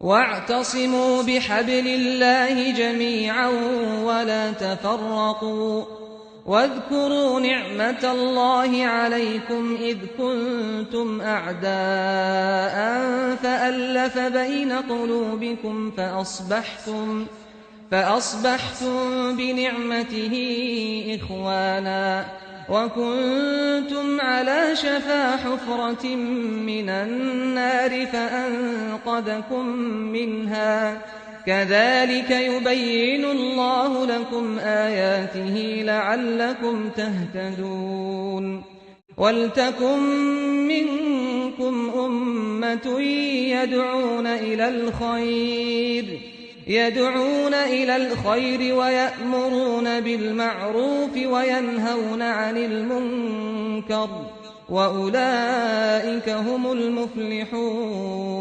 واعتصموا بحبل الله جميعا ولا تفرقوا واذكروا نعمة الله عليكم إذ كنتم أعداء فألف بين قلوبكم فأصبحتم بنعمته إخوانا وكنتم على شفا حفرة من النار فأنقذكم منها كذلك يبين الله لكم آياته لعلكم تهتدون ولتكن منكم أمة يدعون إلى الخير ويأمرون بالمعروف وينهون عن المنكر وأولئك هم المفلحون